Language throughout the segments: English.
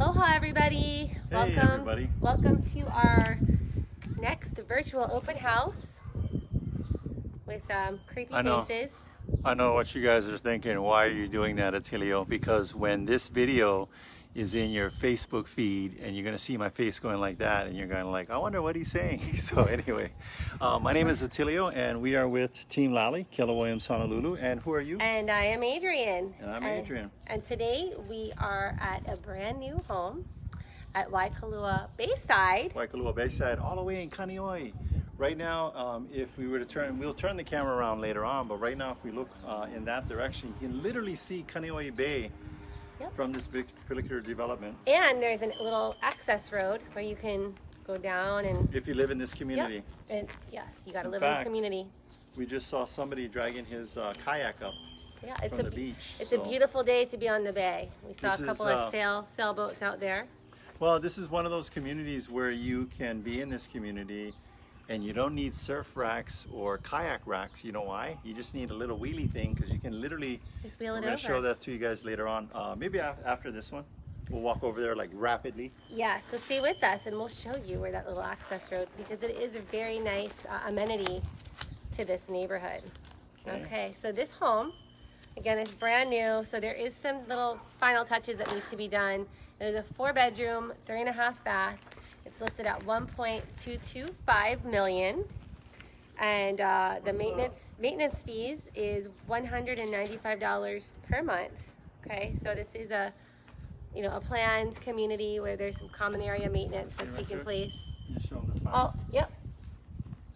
Aloha everybody. Hey everybody. Welcome to our next virtual open house with creepy faces. I know what you guys are thinking. Why are you doing that, Attilio? Because when this video is in your Facebook feed and you're going to see my face going like that and you're going like, I wonder what he's saying. So anyway, my name is Attilio and we are with Team Lally, Keller, Honolulu. And who are you? And I am Adrian. And I'm Adrian. And today we are at a brand new home at Waikalua, Bayside. Waikalua, Bayside, all the way in Kaneohe. Right now, if we were to turn, we'll turn the camera around later on, but right now if we look in that direction, you can literally see Kaneohe Bay. Yep. From this big particular development. And there's a little access road where you can go down and... If you live in this community. Yep. And yes, you got to live in the community. We just saw somebody dragging his kayak up from the beach. It's a beautiful day to be on the bay. We saw a couple of sailboats out there. Well, this is one of those communities where you can be in this community and you don't need surf racks or kayak racks. You know why? You just need a little wheelie thing because you can literally, just wheel it over. We're going to show that to you guys later on. Maybe after this one, we'll walk over there like rapidly. Yeah, so stay with us and we'll show you where that little access road, because it is a very nice amenity to this neighborhood. Okay, so this home, again, is brand new. So there is some little final touches that need to be done. There's a 4-bedroom, 3.5 bath. It's listed at $1.225 million, and the maintenance fees is $195 per month. Okay, so this is a planned community where there's some common area maintenance that's taking place. Oh, yep.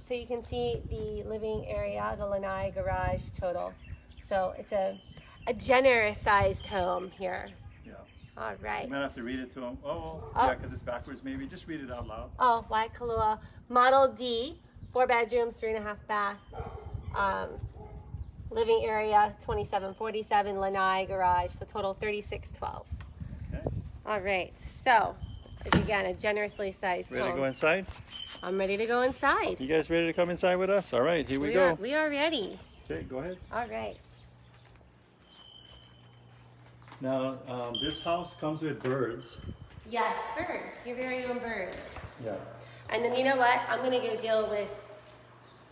So you can see the living area, the lanai, garage total. So it's a generous sized home here. All right. You might have to read it to him. Yeah, because it's backwards maybe. Just read it out loud. Oh, Waikalua, Model D, 4 bedrooms, 3.5 bath, living area 2747, lanai, garage, so total 3612. Okay. All right, so again, a generously sized home. Ready to go inside? I'm ready to go inside. You guys ready to come inside with us? All right, here we go. We are ready. Okay, go ahead. All right. Now, this house comes with birds. Yes, birds. Your very own birds. Yeah. And then you know what? I'm going to go deal with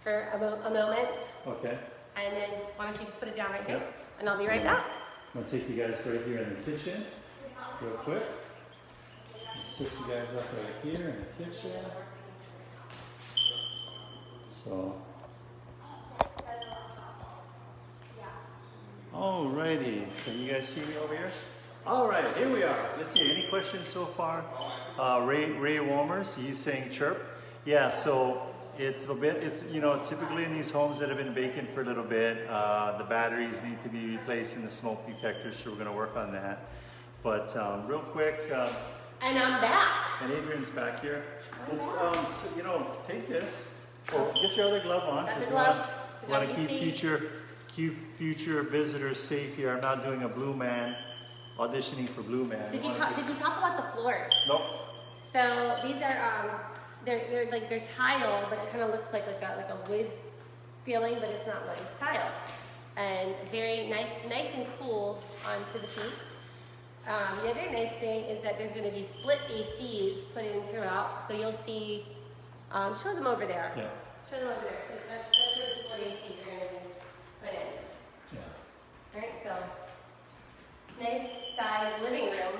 for a moment. Okay. And then why don't you just put it down right here? Yep. And I'll be right back. I'm going to take you guys right here in the kitchen real quick. Sit you guys up right here in the kitchen. So. Alrighty, can you guys see me over here? Alright, here we are. Let's see, any questions so far? Ray Warmers, he's saying chirp. Yeah, so it's typically in these homes that have been vacant for a little bit, the batteries need to be replaced in the smoke detectors, so we're going to work on that. But real quick. And I'm back. And Adrian's back here. Let's, take this. Oh, get your other glove on. Got the glove. We want to keep future visitors safe here. I'm not doing a Blue Man, auditioning for Blue Man. Did you talk about the floors? Nope. So these are they're tile, but it kind of looks like a wood feeling, but it's not wood. It's tile, and very nice and cool onto the feet. The other nice thing is that there's going to be split ACs put in throughout, so you'll see. Show them over there. Yeah. Show them over there. So that's where the split ACs are going to be. Yeah. Alright, so nice size living room.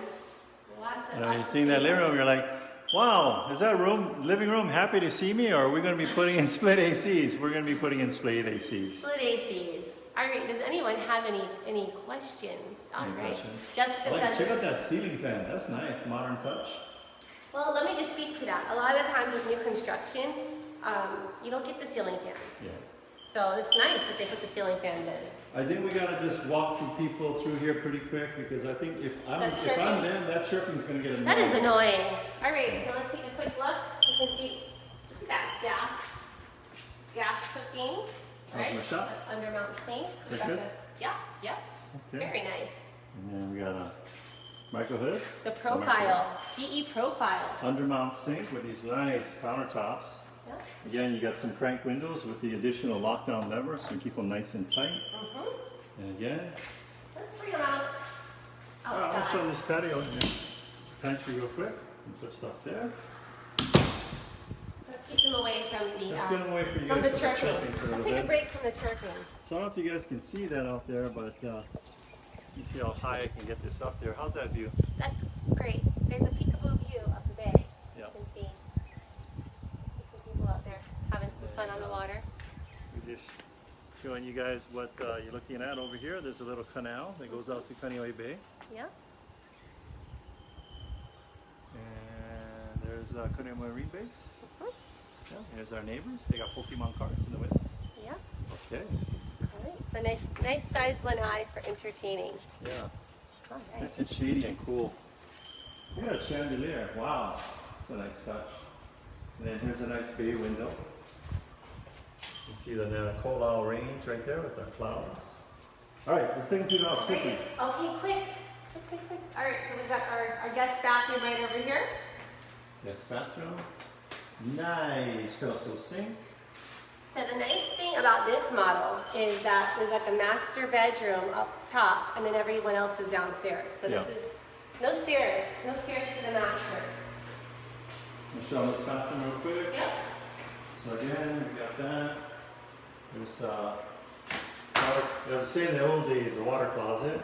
Lots of you're seeing that living room, you're like, wow, is that living room happy to see me, or are we going to be putting in split ACs? We're going to be putting in split ACs. Split ACs. Alright, does anyone have any questions? Alright. Jessica says, check out that ceiling fan. That's nice, modern touch. Well, let me just speak to that. A lot of the times with new construction, you don't get the ceiling fans. Yeah. So it's nice that they put the ceiling fans in. I think we gotta just walk people through here pretty quick, because I think if I'm them, that chirping's gonna get annoying. That is annoying. All right, so let's take a quick look. You can see that gas cooking. Right? Shop. Under mount sink. Is that good? Yeah. Okay. Very nice. And then we got a micro hood. The profile, GE profiles. Undermount sink with these nice countertops. Yep. Again, you got some crank windows with the additional lockdown lever, so keep them nice and tight. And again, let's bring them out. I'll show this patio. pantry real quick and put stuff there. Let's keep them away from the Let's get them away from you from guys the for the chirping. for a Let's little take a bit. break from the chirping. So I don't know if you guys can see that out there, but you see how high I can get this up there. How's that view? That's great. There's a peekaboo view of the bay. Yeah. You can see some people out there having some fun on the water. We're just showing you guys what you're looking at over here. There's a little canal that goes out to Kaneohe Bay. Yeah. And there's Kaneohe Marine Base. Yeah, there's our neighbors. They got Pokemon cards in the window. Yeah. Okay. All right. So nice sized lanai for entertaining. Yeah. All right. Nice and shady and cool. Look at that chandelier. Wow. That's a nice touch. And then here's a nice bay window. You see the Kolau Range right there with our clouds. All right, let's take them through the house quickly. Okay, quick. All right, so we've got our guest bathroom right over here. Yes, bathroom. Nice pedestal sink. So the nice thing about this model is that we've got the master bedroom up top, and then everyone else is downstairs. So this is no stairs to the master. Michelle, this bathroom real quick. Yep. So again, we got that. There's as I say in the old days, a water closet.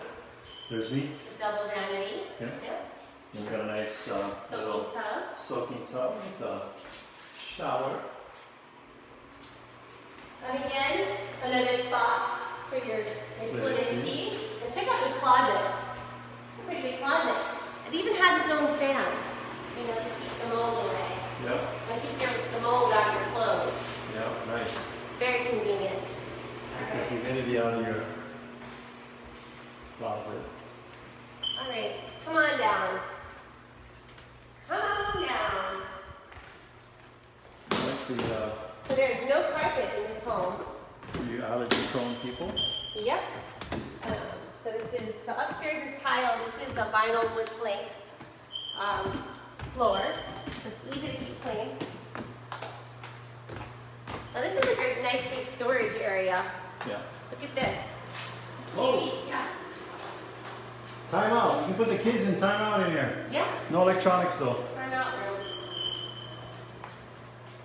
There's neat. Double vanity. Yeah. Yep. And we got a nice little tub. soaking tub with a shower. And again, another spot for your split seat. And check out this closet. It's a pretty big closet. It even has its own fan, you know, to keep the mold away. Yep. And keep the mold out of your clothes. Yep, nice. Very convenient. Keep the humidity out of your closet. All right, come on down. Come on down. I like the So there's no carpet in this home. for you allergy prone people. Yep. So upstairs is tile. This is the vinyl wood plank floor. So it's easy to keep clean. Now this is a great, nice big storage area. Yeah. Look at this. Whoa. See, yeah. Time out. You can put the kids in time out in here. Yeah. No electronics though. Time out room.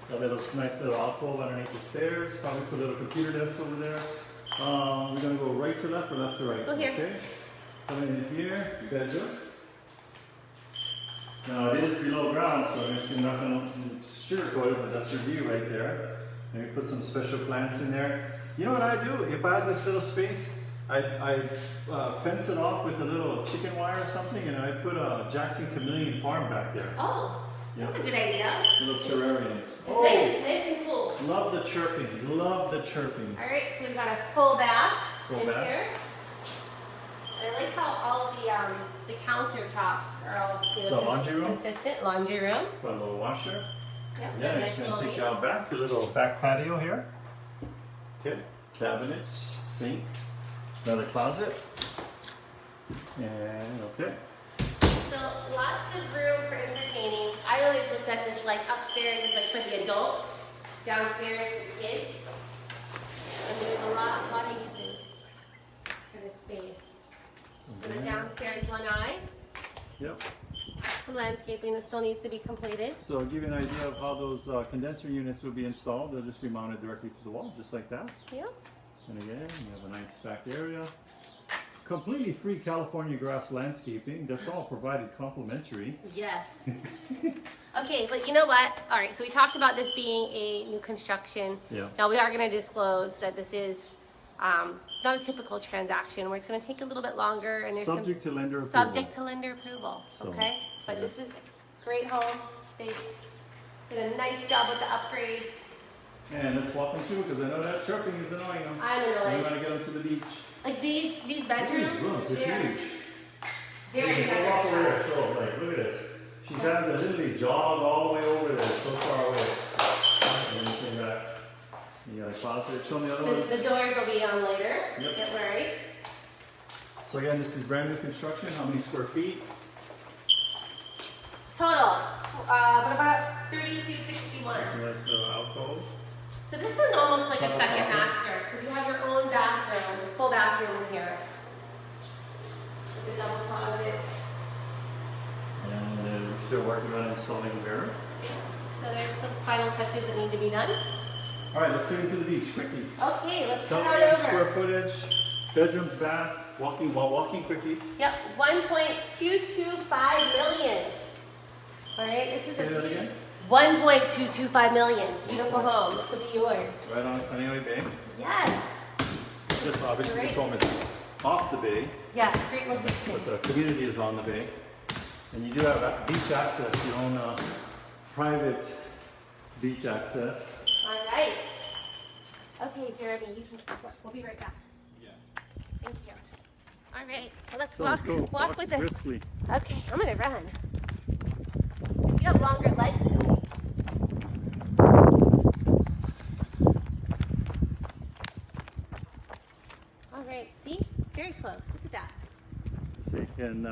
Got a nice little alcove underneath the stairs. Probably put a little computer desk over there. We're gonna go right to left or left to right. Let's go here. Okay. Coming in here, bedroom. Now it is below ground, so I'm just not gonna sugarcoat it, but that's your view right there. Maybe put some special plants in there. You know what I do? If I had this little space, I fence it off with a little chicken wire or something, and I put a Jackson Chameleon farm back there. Oh, that's a good idea. Little terrarium. It's nice and cool. Love the chirping. Love the chirping. All right, so we've got a full bath Full in bath. here. And I like how all of the countertops are all So laundry room? consistent. Laundry room. Put a little washer. Yep. Yeah, nice just gonna little take neat. down back to the little back patio here. Okay, cabinets, sink, another closet, and okay. So lots of room for entertaining. I always looked at this like upstairs is like for the adults, downstairs for the kids. And there's a lot of uses for this space. So the downstairs lanai, Yep. some landscaping that still needs to be completed. So I'll give you an idea of how those condenser units will be installed. They'll just be mounted directly to the wall, just like that. Yeah. And again, you have a nice back area. Completely free California grass landscaping. That's all provided complimentary. Yes. Okay, but you know what? All right, so we talked about this being a new construction. Yeah. Now we are going to disclose that this is not a typical transaction where it's going to take a little bit longer and there's Subject to lender approval. subject to lender approval. So, Okay, but yeah. this is a great home. They did a nice job with the upgrades. And let's walk them through because I know that chirping is annoying them. I'm annoyed. You want to get them to the beach. Like these bedrooms, These rooms are they're huge. very You can walk over there, generous. so like, look at this. She's having to literally jog all the way over there, so far away. And then you come back. You got a closet. Show me the other one. The doors will be on later. Yep. Don't worry. So again, this is brand new construction. How many square feet? Total, about 3261. Nice little alcove. So this one's almost like a second master because you have your own bathroom, full bathroom in here. With the double closet. And they're working on installing a mirror. So there's some final touches that need to be done. All right, let's take it to the beach quickly. Okay, let's Tell turn me on over. square footage, bedrooms, bath, walking quickly. Yep, 1.225 million. All right, this is Say that again? 1.225 million. Beautiful home. This will be yours. Right on Kaneohe Bay. Yes. This obviously Great. this home is off the bay, Yes, great location. but the community is on the bay. And you do have beach access. You own private beach access. All right. Okay, Jeremy, you can. We'll be right back. Yeah. Thank you. All right, so let's So let's go walk with us. briskly. Okay, I'm gonna run. You have longer legs than me. All right, see? Very close. Look at that. So you can,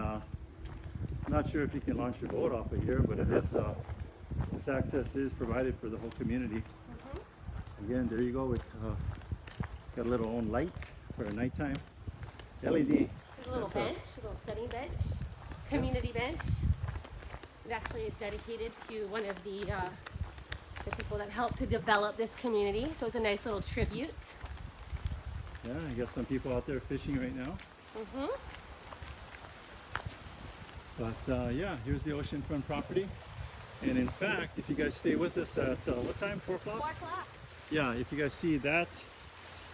not sure if you can launch your boat off of here, but it is, this access is provided for the whole community. Again, there you go. With got a little own light for nighttime. LED. There's a little That's bench, a little study bench, community bench. It actually is dedicated to one of the people that helped to develop this community. So it's a nice little tribute. Yeah, you got some people out there fishing right now. But yeah, here's the oceanfront property. And in fact, if you guys stay with us at what time? 4 o'clock? 4 o'clock. Yeah, if you guys see that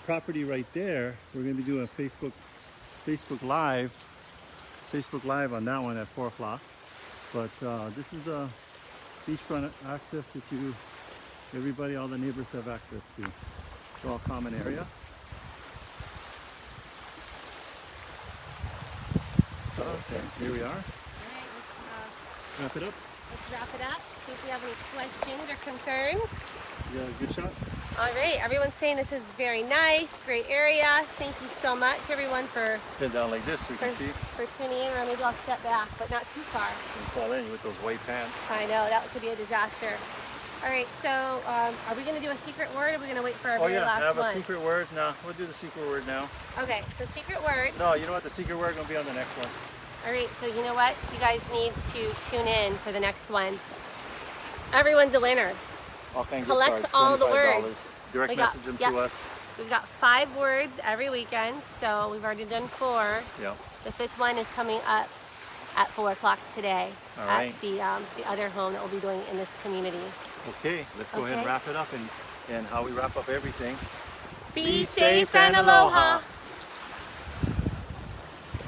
property right there, we're going to be doing a Facebook Live on that one at 4 o'clock. But this is the beachfront access that everybody, all the neighbors have access to. It's all common area. So okay, here we are. All right, let's Wrap it up. wrap it up. See if we have any questions or concerns. You got a good shot? All right, everyone's saying this is very nice, great area. Thank you so much, everyone, for Head down like this so you can see. for tuning in. Or maybe I'll step back, but not too far. You fall in with those white pants. I know, that could be a disaster. All right, so are we going to do a secret word, or are we going to wait for our Oh very yeah, last have one? a secret word? No, we'll do the secret word now. Okay, so secret word. No, you know what? The secret word gonna be on the next one. All right, so you know what? You guys need to tune in for the next one. Everyone's a winner. All kinds Collect of cards, all the $25. words. Direct We got- message them yep. to us. We've got 5 words every weekend, so we've already done 4. Yeah. The 5th one is coming up at 4 o'clock today All at right. the other home that we'll be doing in this community. Okay, let's go ahead and Okay. wrap it up and how we wrap up everything. Be safe and aloha.